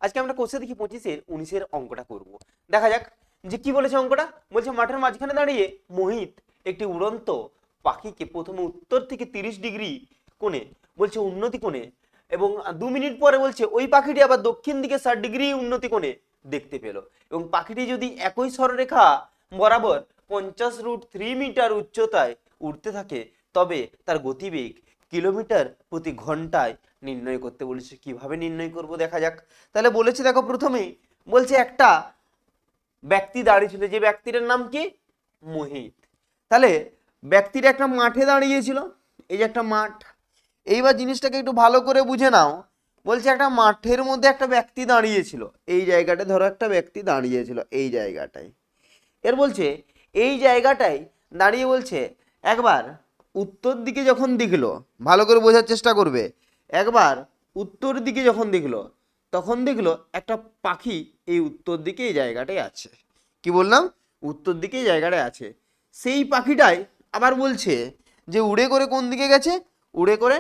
আজকে আমরা কোষে দেখি 25-এর 19-এর অঙ্কটা করব। দেখা যাক যে কি বলেছে অঙ্কটা। বলছে মাঠের মাঝখানে দাঁড়িয়ে মোহিত একটি উড়ন্ত পাখিকে প্রথমে উত্তর থেকে 30 ডিগ্রি কোণে বলছে উন্নতি কোণে এবং 2 মিনিট পরে বলছে ওই পাখিটি আবার দক্ষিণ দিকে 60 ডিগ্রি উন্নতি কোণে দেখতে পেল এবং পাখিটি যদি একই সরলরেখা বরাবর 50√3 মিটার উচ্চতায় উঠতে থাকে তবে তার গতিবেগ কিলোমিটার প্রতি ঘন্টায় নির্ণয় করতে বলেছে। কিভাবে নির্ণয় করব দেখা যাক। তাহলে বলেছে দেখো প্রথমেই বলছে একটা ব্যক্তি দাঁড়িয়ে ছিল, যে ব্যক্তিটার নাম কি মোহিত। তাহলে ব্যক্তিটা একটা মাঠে দাঁড়িয়েছিল, এই যে একটা মাঠ। এইবার জিনিসটাকে একটু ভালো করে বুঝে নাও। বলছে একটা মাঠের মধ্যে একটা ব্যক্তি দাঁড়িয়েছিল, এই জায়গাটায় ধরো একটা ব্যক্তি দাঁড়িয়েছিল এই জায়গাটায়। এর বলছে এই জায়গাটায় দাঁড়িয়ে বলছে একবার উত্তর দিকে যখন দেখলো, ভালো করে বোঝার চেষ্টা করবে, একবার উত্তর দিকে যখন দেখলো তখন দেখলো একটা পাখি এই উত্তর দিকে এই জায়গাটায় আছে। কি বললাম? উত্তর দিকে এই জায়গাটায় আছে। সেই পাখিটাই আবার বলছে যে উড়ে করে কোন দিকে গেছে, উড়ে করে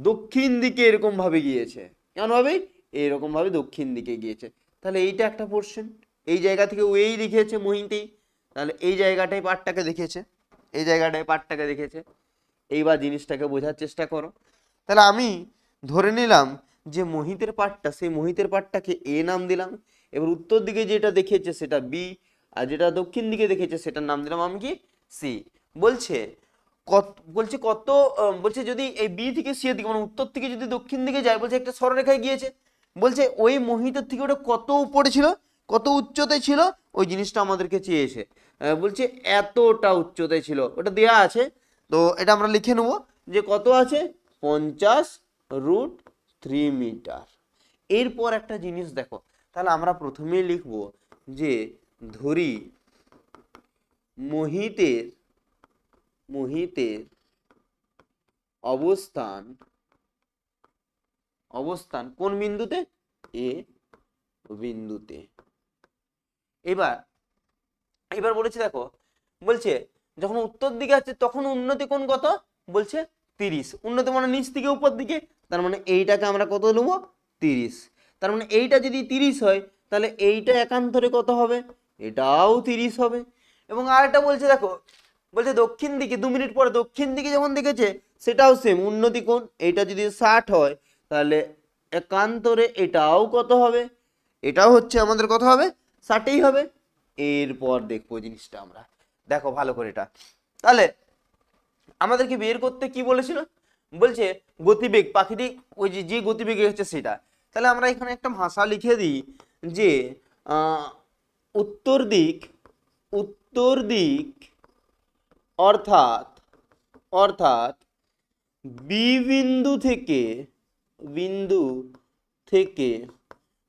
দক্ষিণ দিকে এরকম ভাবে গিয়েছে। কেমন ভাবে? এরকম ভাবে দক্ষিণ দিকে গিয়েছে। তাহলে এইটা একটা পোর্শন, এই জায়গা থেকে ওই দেখিয়েছে মোহিতেই, তাহলে এই জায়গাটায় পার্টটাকে দেখিয়েছে, এই জায়গাটায় পার্টটাকে দেখেছে। এইবার জিনিসটাকে বোঝার চেষ্টা করো। তাহলে আমি ধরে নিলাম যে মোহিতের পার্টটা, সেই মোহিতের পার্টটাকে এ নাম দিলাম, এবার উত্তর দিকে যেটা দেখিয়েছে সেটা বি, আর যেটা দক্ষিণ দিকে দেখেছে সেটার নাম দিলাম আমি কি সি। বলছে বলছে যদি এই বি থেকে সি এর দিকে মানে উত্তর থেকে যদি দক্ষিণ দিকে যায়, বলছে একটা সরলরেখায় গিয়েছে। বলছে ওই মোহিতের থেকে ওটা কত উপরে ছিল, কত উচ্চতায় ছিল, ওই জিনিসটা আমাদেরকে চেয়েছে। বলছে এতটা উচ্চতায় ছিল, ওটা দেয়া আছে। তো এটা আমরা লিখে নেব যে কত আছে, 50√3 মিটার। এরপর একটা জিনিস দেখো, তাহলে আমরা প্রথমেই লিখব যে ধরি মোহিতের অবস্থান কোন বিন্দুতে, এ বিন্দুতে। এবার বলেছে দেখো, বলছে যখন উত্তর দিকে আছে তখন উন্নতি কোণ কত, বলছে 30। উন্নতি মানে নিচ থেকে উপর দিকে, তার মানে এইটাকে আমরা কত নেবো, 30। তার মানে এইটা যদি 30 হয় তাহলে এইটা একান্তরে কত হবে, এটাও 30 হবে। এবং আরেকটা বলছে দেখো, বলছে দক্ষিণ দিকে 2 মিনিট পরে দক্ষিণ দিকে যখন দেখেছে সেটাও সেম উন্নতি কোণ, এইটা যদি 60 হয় তাহলে একান্তরে এটাও কত হবে, এটাও হচ্ছে আমাদের কত হবে, 60ই হবে। এরপর দেখবো জিনিসটা আমরা, দেখো ভালো করে এটা। তাহলে আমাদেরকে বের করতে কি বলেছিল, বলছে গতিবেগ পাখিটি ওই যে গতিবেগে হচ্ছে সেটা। তাহলে আমরা এখানে একটা ভাষা লিখে দিই যে উত্তর দিক অর্থাৎ বিন্দু থেকে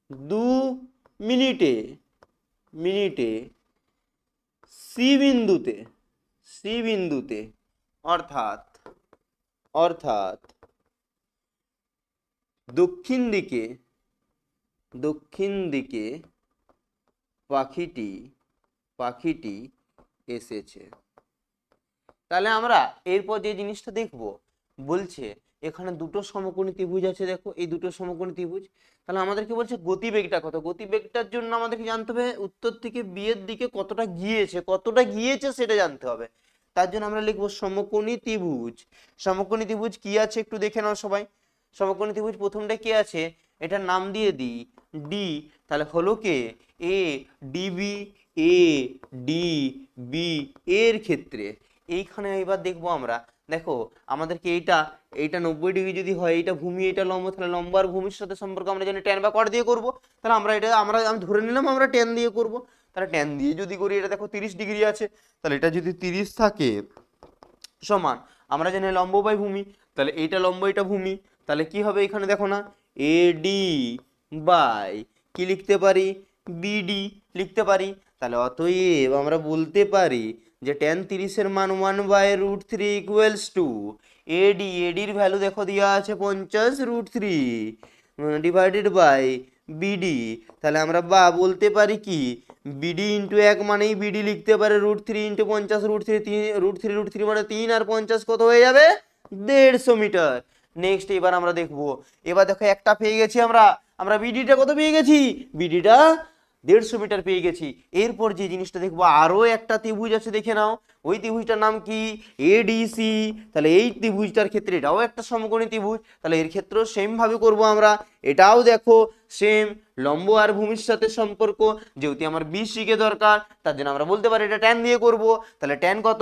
2 মিনিটে সি বিন্দুতে অর্থাৎ দক্ষিণ দিকে পাখিটি এসেছে। তাহলে আমরা এরপর যে জিনিসটা দেখব, বলছে এখানে দুটো সমকোণী ত্রিভুজ আছে, দেখো এই দুটো সমকোণী ত্রিভুজ। তাহলে আমাদেরকে বলছে গতিবেগটা কত, গতিবেগটার জন্য আমাদেরকে জানতে হবে উত্তর থেকে বি এর দিকে কতটা গিয়েছে সেটা জানতে হবে। তার জন্য আমরা লিখবো সমকোণী ত্রিভুজ কি আছে একটু দেখে নাও সবাই। সমকোণী ত্রিভুজ প্রথমটা কি আছে, এটার নাম দিয়ে দিই ডি। তাহলে হলো কে এ ডি বি এর ক্ষেত্রে এইখানে এবার দেখবো আমরা, দেখো আমাদেরকে এইটা 90 ডিগ্রি যদি হয়, এইটা ভূমি এইটা লম্ব, তাহলে লম্ব আর ভূমির সাথে সম্পর্ক আমরা জানি ট্যান বা কট দিয়ে করব। তাহলে আমি ধরে নিলাম আমরা ট্যান দিয়ে করব। তাহলে ট্যান দিয়ে যদি করি, এটা দেখো 30 ডিগ্রি আছে, তাহলে এটা যদি 30 থাকে সমান, আমরা জানি লম্ব বাই ভূমি, তাহলে এইটা লম্ব এটা ভূমি, তাহলে কি হবে এখানে দেখো না, এডি বাই কি লিখতে পারি, বিডি লিখতে পারি। তাহলে অতএব আমরা বলতে পারি যে tan 30 এর মান 1/√3 ইকুয়ালস টু এডির ভ্যালু দেখো দেওয়া আছে 50√3 ডিভাইডেড বাই বিডি। তাহলে আমরা বলতে পারি কি বিডি ইন্টু 1 মানেই বিডি লিখতে পারে √3 ইন্টু 50 √3 মানে 3 আর 50 কত হয়ে যাবে, 150 মিটার। নেক্সট এবার আমরা দেখবো, এবার দেখো একটা পেয়ে গেছি আমরা, আমরা বিডিটা কত পেয়ে গেছি, বিডিটা 150 মিটার পেয়ে গেছি। এরপর যে জিনিসটা দেখবো, আরো একটা ত্রিভুজ আছে, দেখে নাও। ওই ত্রিভুজটার নাম কি, এডিসি। তাহলে এই ত্রিভুজটার ক্ষেত্রে এটাও একটা সমকোণী ত্রিভুজ, তাহলে এর ক্ষেত্রেও সেম ভাবে করব আমরা। এটাও দেখো সেম, লম্ব আর ভূমির সাথে সম্পর্ক, যেহেতু আমার BC কে দরকার, তার জন্য আমরা বলতে পারি এটা ট্যান দিয়ে করব। তাহলে ট্যান কত,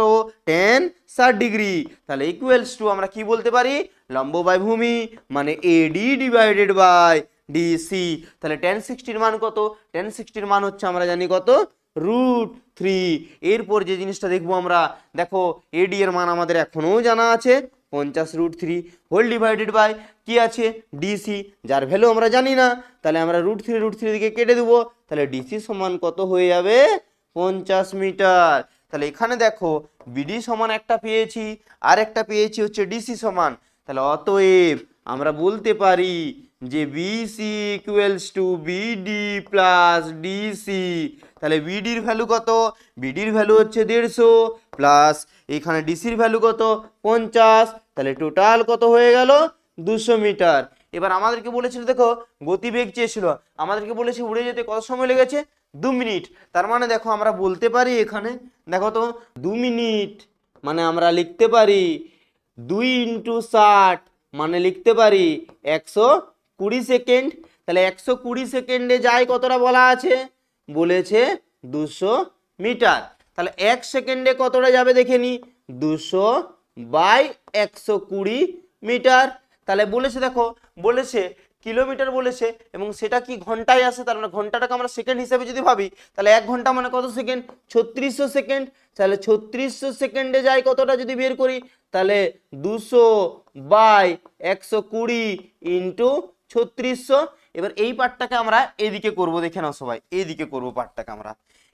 ট্যান 60 ডিগ্রি। তাহলে ইকুয়ালস টু আমরা কি বলতে পারি, লম্ব বাই ভূমি মানে AD ডিভাইডেড বাই DC। তাহলে tan 60 এর মান কত, tan 60 এর মান হচ্ছে আমরা জানি কত, √3। এরপর যে জিনিসটা দেখবো আমরা, দেখো AD এর মান আমাদের এখনো জানা আছে 50√3 হোল ডিভাইডেড বাই কি আছে DC, যার ভ্যালু আমরা জানি না। তাহলে আমরা √3 দিকে কেটে দেবো, তাহলে DC সমান কত হয়ে যাবে, 50 মিটার। তাহলে এখানে দেখো BD সমান একটা পেয়েছি, আর একটা পেয়েছি হচ্ছে DC সমান। তাহলে অতএব আমরা বলতে পারি যে BC equals to BD plus DC। তাহলে বিডির ভ্যালু কত, বিডির ভ্যালু হচ্ছে 150 প্লাস এখানে ডিসির ভ্যালু কত 50, তাহলে টোটাল কত হয়ে গেল 200 মিটার। এবার আমাদেরকে বলেছিল, দেখো গতিবেগ চেয়েছিল, আমাদেরকে বলেছে উড়ে যেতে কত সময় লেগেছে, 2 মিনিট। তার মানে দেখো আমরা বলতে পারি এখানে, দেখো তো 2 মিনিট মানে আমরা লিখতে পারি 2 × 60 মানে লিখতে পারি 120 সেকেন্ড। তাহলে 120 সেকেন্ডে যায় কতটা বলা আছে, বলেছে 200 মিটার। তাহলে 1 সেকেন্ডে কতটা যাবে দেখে নি, 200 বাই 120 মিটার। তাহলে বলেছে, দেখো বলেছে কিলোমিটার বলেছে, এবং সেটা কি ঘন্টায় আসে, তার মানে ঘন্টাটাকে আমরা সেকেন্ড হিসেবে যদি ভাবি, তাহলে 1 ঘন্টা মানে কত সেকেন্ড, 3600 সেকেন্ড। তাহলে 3600 সেকেন্ডে যায় কতটা যদি বের করি, তাহলে 200 বাই 120 ইন্টু 3600। এবার এই পার্টটাকে আমরা এইদিকে করব, দেখে নাও সবাই, এইদিকে করব পার্টটাকে আমরা।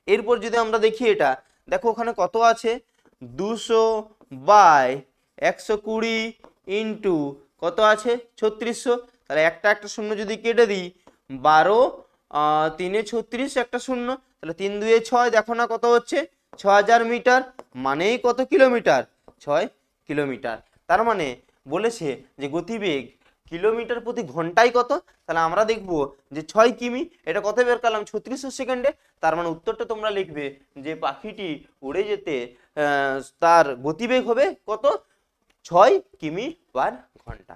এরপর যদি আমরা দেখি এটা, দেখো ওখানে কত আছে, 200 বাই 120 ইন্টু কত আছে 3600। তাহলে একটা শূন্য যদি কেটে দিই, 12 3 36 একটা শূন্য, তাহলে 3 2 6, দেখো না কত হচ্ছে 6000 মিটার, মানেই কত কিলোমিটার, 6 কিলোমিটার। তার মানে বলেছে যে গতিবেগ কিলোমিটার প্রতি ঘন্টায় কত, তাহলে আমরা দেখব যে 6 কিমি, এটা কত বের করলাম 3600 সেকেন্ডে। তার মানে উত্তরটা তোমরা লিখবে যে পাখিটি উড়ে যেতে তার গতিবেগ হবে কত, 6 কিমি পার ঘন্টা।